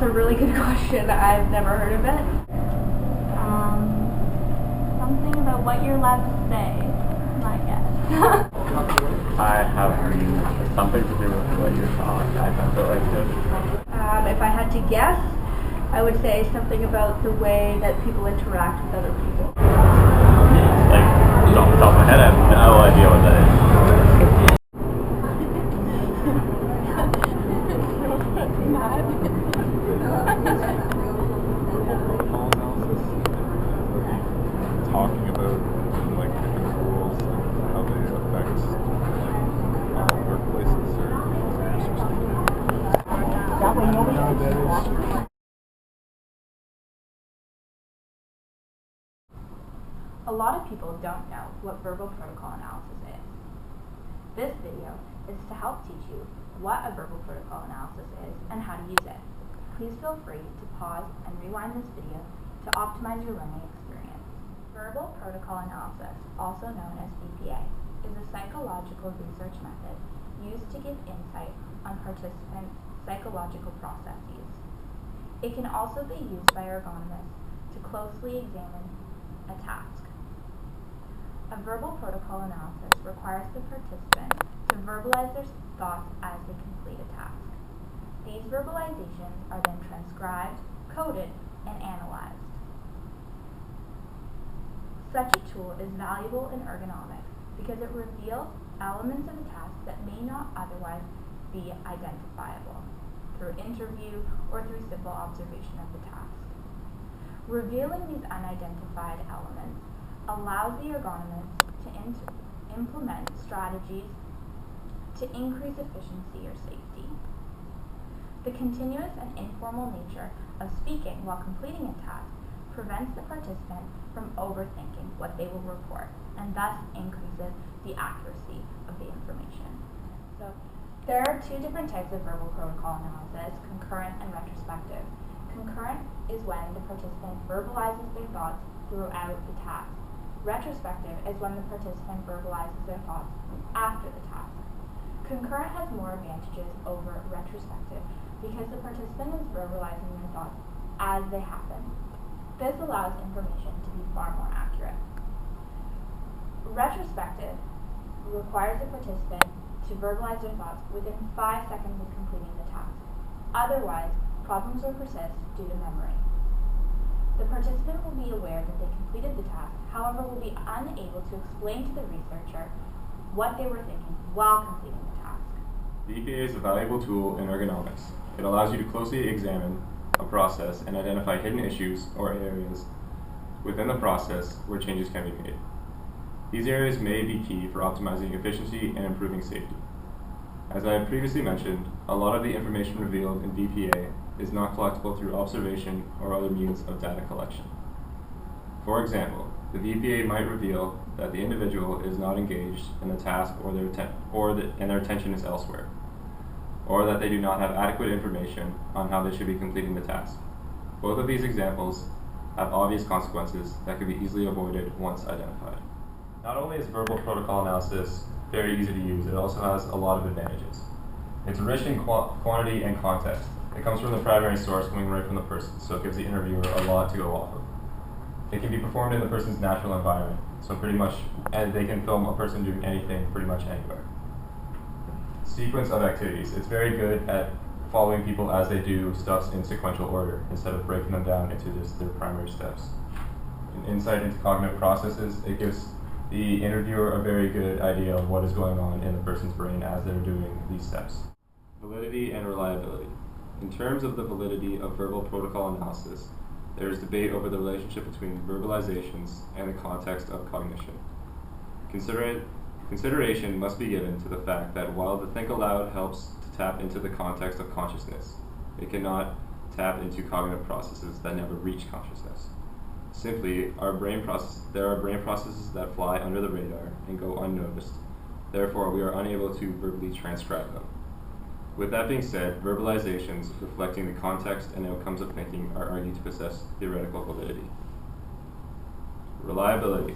a really good question. I've never heard of it. Something about what you're allowed to say, I guess. I have something to do with what you're talking. I don't feel like this. If I had to guess, I would say something about the way that people interact with other people. Like, off the top of my head, I have no idea what that is. Talking about like different rules and how they affect like workplaces or careers or something. You know what that is? A lot of people don't know what verbal protocol analysis is. This video is to help teach you what a verbal protocol analysis is and how to use it. Please feel free to pause and rewind this video to optimize your learning experience. Verbal protocol analysis, also known as VPA, is a psychological research method used to give insight on participants' psychological processes. It can also be used by ergonomists to closely examine a task. A verbal protocol analysis requires the participant to verbalize their thoughts as they complete a task. These verbalizations are then transcribed, coded, and analyzed. Such a tool is valuable in ergonomics because it reveals elements of a task that may not otherwise be identifiable through interview or through simple observation of the task. Revealing these unidentified elements allows the ergonomist to implement strategies to increase efficiency or safety. The continuous and informal nature of speaking while completing a task prevents the participant from overthinking what they will report and thus increases the accuracy of the information. So there are two different types of verbal protocol analysis, concurrent and retrospective. Concurrent is when the participant verbalizes their thoughts throughout the task. Retrospective is when the participant verbalizes their thoughts after the task. Concurrent has more advantages over retrospective because the participant is verbalizing their thoughts as they happen. This allows information to be far more accurate. Retrospective requires the participant to verbalize their thoughts within 5 seconds of completing the task. Otherwise, problems will persist due to memory. The participant will be aware that they completed the task, however will be unable to explain to the researcher what they were thinking while completing the task. The VPA is a valuable tool in ergonomics. It allows you to closely examine a process and identify hidden issues or areas within the process where changes can be made. These areas may be key for optimizing efficiency and improving safety. As I have previously mentioned, a lot of the information revealed in VPA is not collectible through observation or other means of data collection. For example, the VPA might reveal that the individual is not engaged in the task and their attention is elsewhere, or that they do not have adequate information on how they should be completing the task. Both of these examples have obvious consequences that can be easily avoided once identified. Not only is verbal protocol analysis very easy to use, it also has a lot of advantages. It's rich in quantity and context. It comes from the primary source coming right from the person, so it gives the interviewer a lot to go off of. It can be performed in the person's natural environment, so and they can film a person doing anything pretty much anywhere. Sequence of activities. It's very good at following people as they do stuff in sequential order instead of breaking them down into just their primary steps. An insight into cognitive processes. It gives the interviewer a very good idea of what is going on in the person's brain as they're doing these steps. Validity and reliability. In terms of the validity of verbal protocol analysis, there is debate over the relationship between verbalizations and the context of cognition. Consideration must be given to the fact that while the think aloud helps to tap into the context of consciousness, it cannot tap into cognitive processes that never reach consciousness. Simply, there are brain processes that fly under the radar and go unnoticed. Therefore, we are unable to verbally transcribe them. With that being said, verbalizations reflecting the context and outcomes of thinking are argued to possess theoretical validity. Reliability.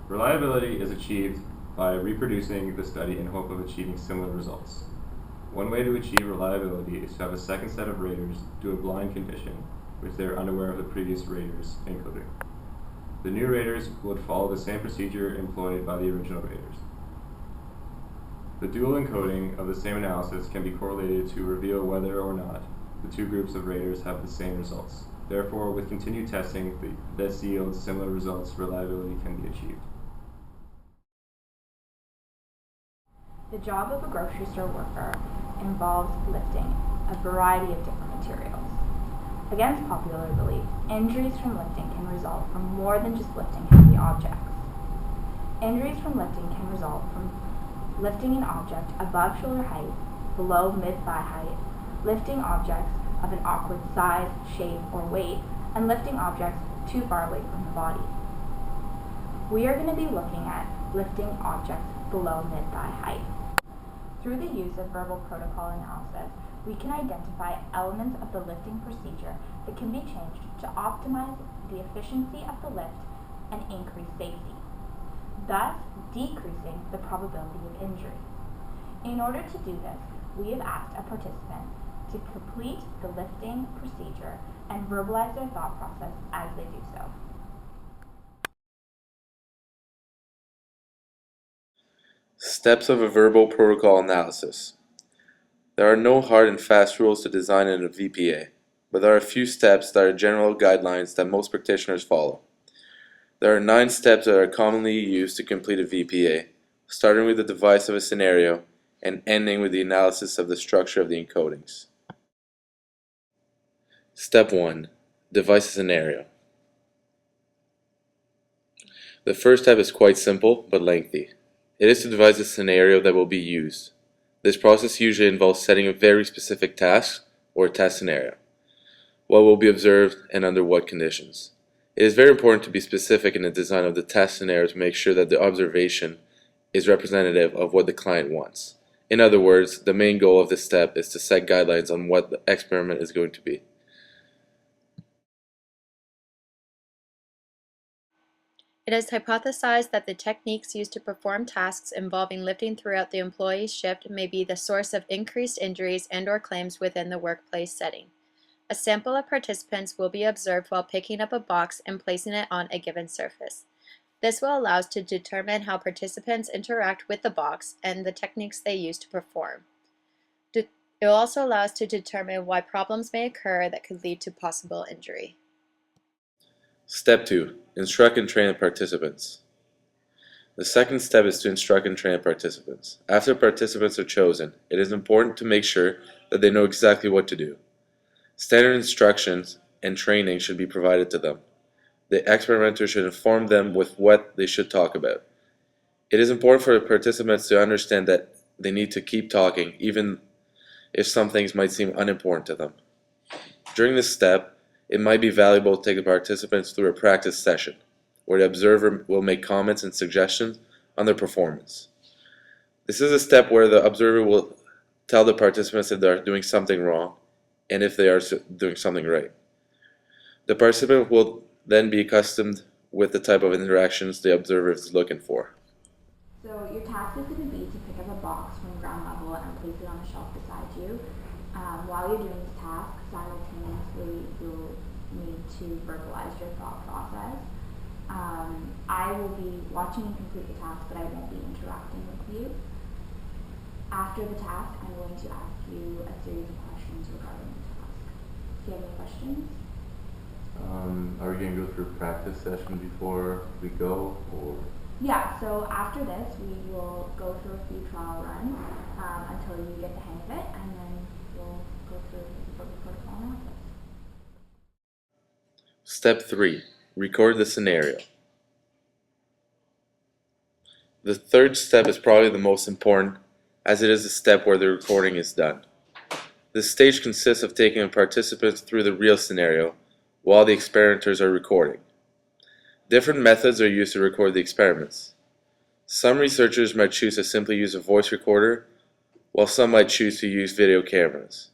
Reliability is achieved by reproducing the study in hope of achieving similar results. One way to achieve reliability is to have a second set of raters do a blind condition, which they are unaware of the previous raters encoding. The new raters would follow the same procedure employed by the original raters. The dual encoding of the same analysis can be correlated to reveal whether or not the two groups of raters have the same results. Therefore, with continued testing, this yields similar results, reliability can be achieved. The job of a grocery store worker involves lifting a variety of different materials. Against popular belief, injuries from lifting can result from more than just lifting heavy objects. Injuries from lifting can result from lifting an object above shoulder height, below mid-thigh height, lifting objects of an awkward size, shape, or weight, and lifting objects too far away from the body. We are going to be looking at lifting objects below mid-thigh height. Through the use of verbal protocol analysis, we can identify elements of the lifting procedure that can be changed to optimize the efficiency of the lift and increase safety, thus decreasing the probability of injury. In order to do this, we have asked a participant to complete the lifting procedure and verbalize their thought process as they do so. Steps of a verbal protocol analysis. There are no hard and fast rules to design in a VPA, but there are a few steps that are general guidelines that most practitioners follow. There are 9 steps that are commonly used to complete a VPA, starting with the device of a scenario and ending with the analysis of the structure of the encodings. Step 1. Device a scenario. The first step is quite simple but lengthy. It is to devise a scenario that will be used. This process usually involves setting a very specific task or a test scenario. What will be observed and under what conditions. It is very important to be specific in the design of the test scenario to make sure that the observation is representative of what the client wants. In other words, the main goal of this step is to set guidelines on what the experiment is going to be. It is hypothesized that the techniques used to perform tasks involving lifting throughout the employee's shift may be the source of increased injuries and/or claims within the workplace setting. A sample of participants will be observed while picking up a box and placing it on a given surface. This will allow us to determine how participants interact with the box and the techniques they use to perform. It will also allow us to determine why problems may occur that could lead to possible injury. Step 2. Instruct and train the participants. The second step is to instruct and train the participants. After participants are chosen, it is important to make sure that they know exactly what to do. Standard instructions and training should be provided to them. The experimenter should inform them with what they should talk about. It is important for the participants to understand that they need to keep talking even if some things might seem unimportant to them. During this step, it might be valuable to take the participants through a practice session, where the observer will make comments and suggestions on their performance. This is a step where the observer will tell the participants if they are doing something wrong and if they are doing something right. The participant will then be accustomed with the type of interactions the observer is looking for. So your task is going to be to pick up a box from ground level and place it on a shelf beside you. While you're doing this task, simultaneously you'll need to verbalize your thought process. I will be watching you complete the task, but I won't be interacting with you. After the task, I'm going to ask you a series of questions regarding the task. Do you have any questions? Are we going to go through a practice session before we go, or? Yeah, so after this, we will go through a few trial runs until you get the hang of it, and then we'll go through the protocol analysis. Step 3. Record the scenario. The third step is probably the most important, as it is the step where the recording is done. This stage consists of taking the participants through the real scenario while the experimenters are recording. Different methods are used to record the experiments. Some researchers might choose to simply use a voice recorder, while some might choose to use video cameras.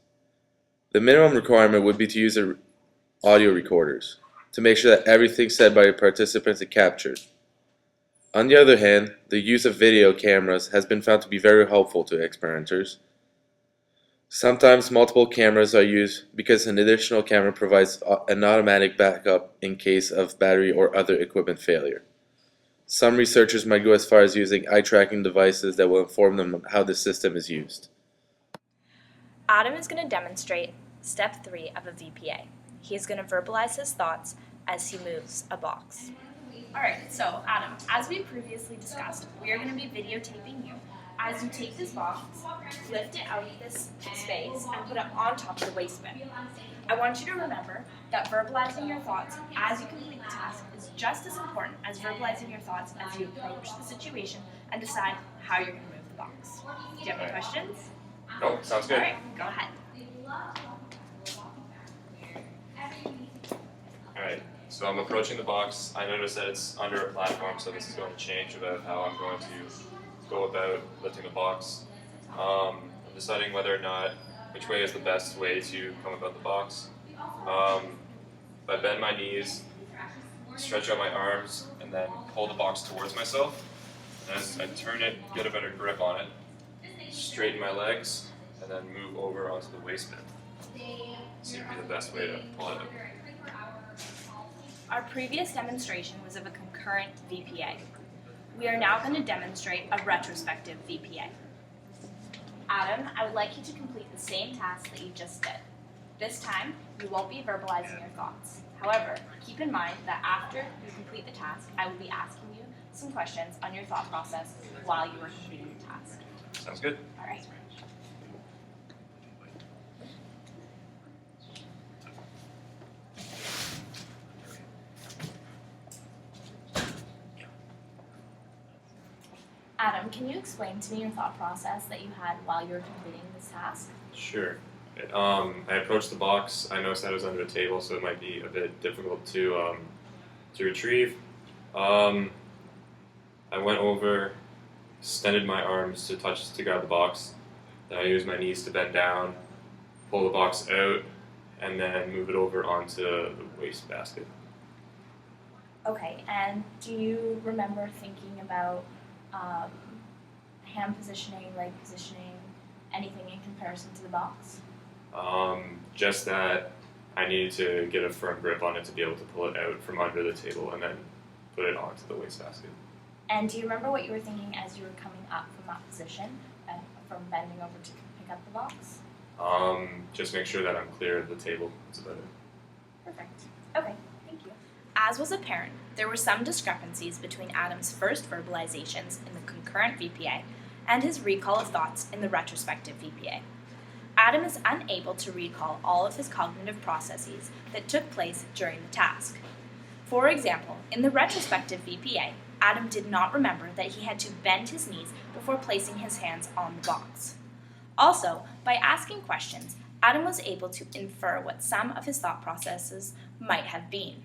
The minimum requirement would be to use audio recorders to make sure that everything said by the participants is captured. On the other hand, the use of video cameras has been found to be very helpful to experimenters. Sometimes multiple cameras are used because an additional camera provides an automatic backup in case of battery or other equipment failure. Some researchers might go as far as using eye tracking devices that will inform them of how the system is used. Adam is going to demonstrate step 3 of a VPA. He is going to verbalize his thoughts as he moves a box. Alright, so Adam, as we previously discussed, we are going to be videotaping you as you take this box, lift it out of this space, and put it on top of the waste bin. I want you to remember that verbalizing your thoughts as you complete the task is just as important as verbalizing your thoughts as you approach the situation and decide how you're going to move the box. Do you have any questions? No, sounds good. Alright, go ahead. Alright, so I'm approaching the box. I notice that it's under a platform, so this is going to change about how I'm going to go about lifting the box. I'm deciding whether or not, which way is the best way to come about the box. If I bend my knees, stretch out my arms, and then pull the box towards myself. And as I turn it, get a better grip on it, straighten my legs, and then move over onto the waste bin. Seems to be the best way to pull it out. Our previous demonstration was of a concurrent VPA. We are now going to demonstrate a retrospective VPA. Adam, I would like you to complete the same task that you just did. This time, you won't be verbalizing your thoughts. However, keep in mind that after you complete the task, I will be asking you some questions on your thought process while you are completing the task. Sounds good. All right. Adam, can you explain to me your thought process that you had while you were completing this task? Sure. I approached the box. I noticed that it was under a table, so it might be a bit difficult to retrieve. I went over, extended my arms to grab the box. Then I used my knees to bend down, pull the box out, and then move it over onto the waste basket. Okay, and do you remember thinking about hand positioning, leg positioning, anything in comparison to the box? Just that I needed to get a firm grip on it to be able to pull it out from under the table and then put it onto the waste basket. And do you remember what you were thinking as you were coming up from that position, from bending over to pick up the box? Just make sure that I'm clear of the table. That's about it. Perfect. Okay, thank you. As was apparent, there were some discrepancies between Adam's first verbalizations in the concurrent VPA and his recall of thoughts in the retrospective VPA. Adam is unable to recall all of his cognitive processes that took place during the task. For example, in the retrospective VPA, Adam did not remember that he had to bend his knees before placing his hands on the box. Also, by asking questions, Adam was able to infer what some of his thought processes might have been.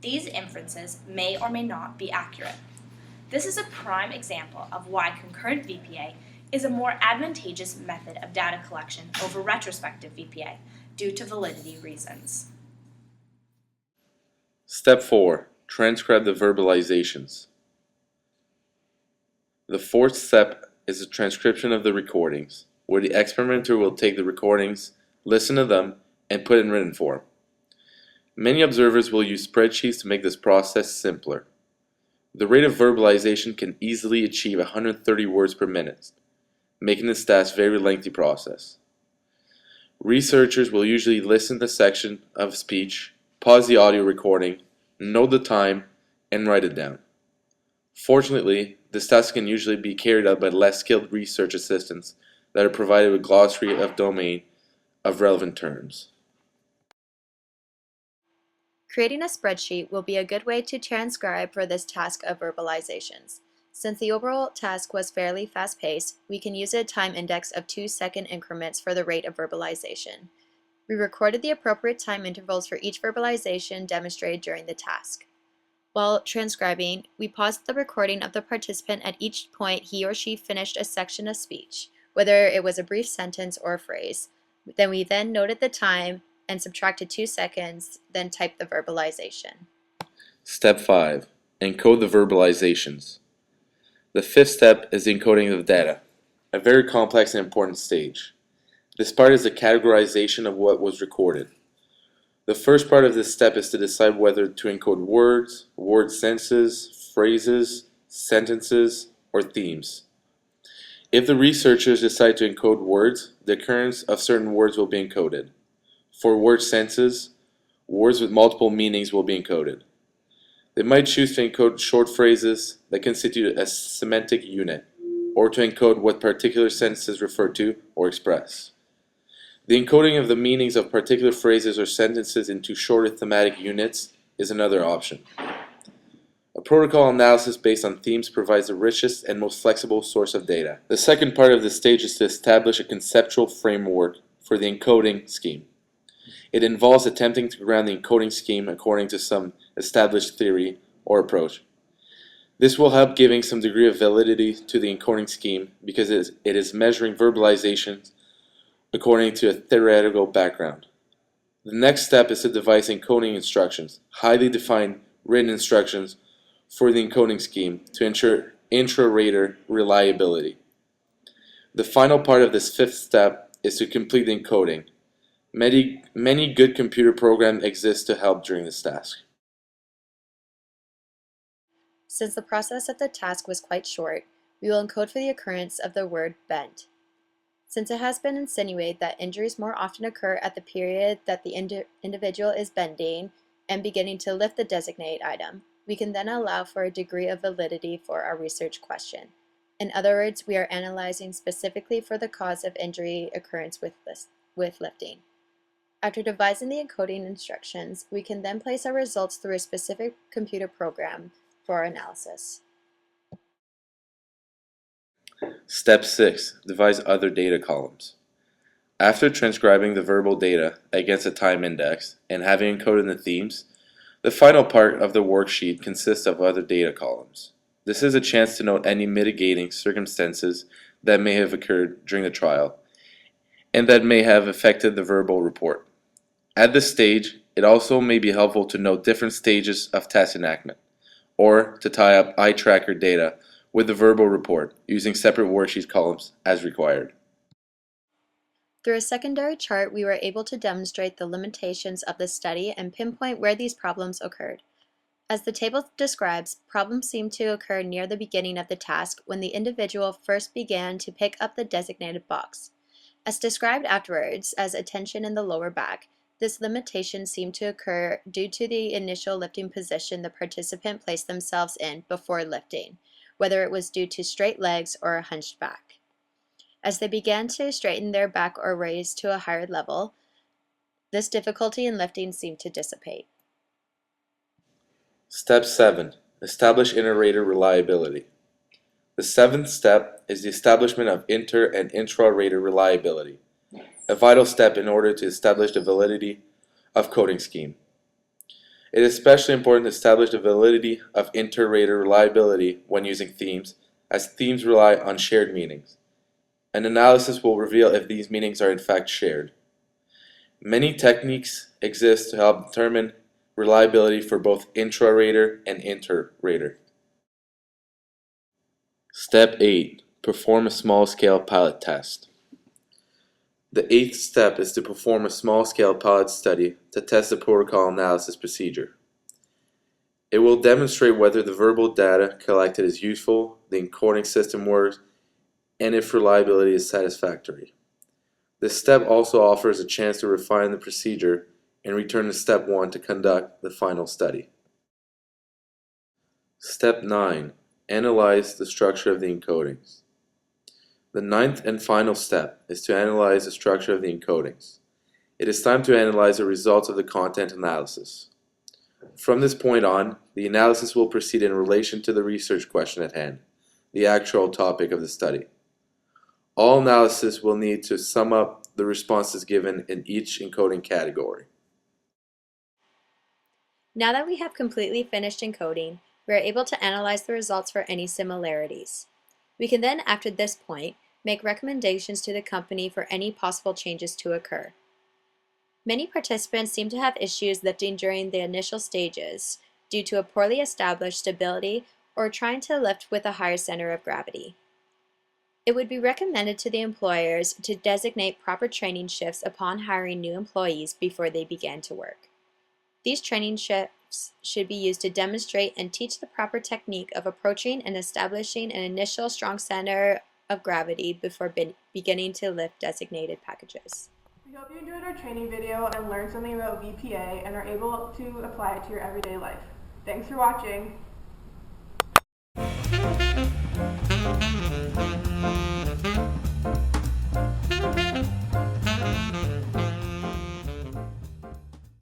These inferences may or may not be accurate. This is a prime example of why concurrent VPA is a more advantageous method of data collection over retrospective VPA due to validity reasons. Step 4. Transcribe the verbalizations. The fourth step is the transcription of the recordings, where the experimenter will take the recordings, listen to them, and put it in written form. Many observers will use spreadsheets to make this process simpler. The rate of verbalization can easily achieve 130 words per minute, making this task a very lengthy process. Researchers will usually listen to a section of speech, pause the audio recording, note the time, and write it down. Fortunately, this task can usually be carried out by less skilled research assistants that are provided with glossary of domain of relevant terms. Creating a spreadsheet will be a good way to transcribe for this task of verbalizations. Since the overall task was fairly fast-paced, we can use a time index of 2-second increments for the rate of verbalization. We recorded the appropriate time intervals for each verbalization demonstrated during the task. While transcribing, we paused the recording of the participant at each point he or she finished a section of speech, whether it was a brief sentence or a phrase. We then noted the time and subtracted 2 seconds, then typed the verbalization. Step 5. Encode the verbalizations. The fifth step is the encoding of data, a very complex and important stage. This part is the categorization of what was recorded. The first part of this step is to decide whether to encode words, word senses, phrases, sentences, or themes. If the researchers decide to encode words, the occurrence of certain words will be encoded. For word senses, words with multiple meanings will be encoded. They might choose to encode short phrases that constitute a semantic unit, or to encode what particular sentences refer to or express. The encoding of the meanings of particular phrases or sentences into shorter thematic units is another option. A protocol analysis based on themes provides the richest and most flexible source of data. The second part of this stage is to establish a conceptual framework for the encoding scheme. It involves attempting to ground the encoding scheme according to some established theory or approach. This will help giving some degree of validity to the encoding scheme because it is measuring verbalizations according to a theoretical background. The next step is to devise encoding instructions, highly defined written instructions for the encoding scheme to ensure intra-rater reliability. The final part of this fifth step is to complete the encoding. Many good computer programs exist to help during this task. Since the process of the task was quite short, we will encode for the occurrence of the word bent. Since it has been insinuated that injuries more often occur at the period that the individual is bending and beginning to lift the designated item, we can then allow for a degree of validity for our research question. In other words, we are analyzing specifically for the cause of injury occurrence with lifting. After devising the encoding instructions, we can then place our results through a specific computer program for our analysis. Step 6. Devise other data columns. After transcribing the verbal data against a time index and having encoded the themes, the final part of the worksheet consists of other data columns. This is a chance to note any mitigating circumstances that may have occurred during the trial and that may have affected the verbal report. At this stage, it also may be helpful to note different stages of task enactment, or to tie up eye tracker data with the verbal report using separate worksheet columns as required. Through a secondary chart, we were able to demonstrate the limitations of the study and pinpoint where these problems occurred. As the table describes, problems seem to occur near the beginning of the task when the individual first began to pick up the designated box. As described afterwards as a tension in the lower back, this limitation seemed to occur due to the initial lifting position the participant placed themselves in before lifting, whether it was due to straight legs or a hunched back. As they began to straighten their back or raise to a higher level, this difficulty in lifting seemed to dissipate. Step 7. Establish inter-rater reliability. The seventh step is the establishment of inter- and intra-rater reliability, a vital step in order to establish the validity of coding scheme. It is especially important to establish the validity of inter-rater reliability when using themes, as themes rely on shared meanings. An analysis will reveal if these meanings are in fact shared. Many techniques exist to help determine reliability for both intra-rater and inter-rater. Step 8. Perform a small-scale pilot test. The eighth step is to perform a small-scale pilot study to test the protocol analysis procedure. It will demonstrate whether the verbal data collected is useful, the encoding system works, and if reliability is satisfactory. This step also offers a chance to refine the procedure and return to step 1 to conduct the final study. Step 9. Analyze the structure of the encodings. The ninth and final step is to analyze the structure of the encodings. It is time to analyze the results of the content analysis. From this point on, the analysis will proceed in relation to the research question at hand, the actual topic of the study. All analysis will need to sum up the responses given in each encoding category. Now that we have completely finished encoding, we are able to analyze the results for any similarities. We can then, after this point, make recommendations to the company for any possible changes to occur. Many participants seem to have issues lifting during the initial stages due to a poorly established stability or trying to lift with a higher center of gravity. It would be recommended to the employers to designate proper training shifts upon hiring new employees before they begin to work. These training shifts should be used to demonstrate and teach the proper technique of approaching and establishing an initial strong center of gravity before beginning to lift designated packages. We hope you enjoyed our training video and learned something about VPA and are able to apply it to your everyday life. Thanks for watching.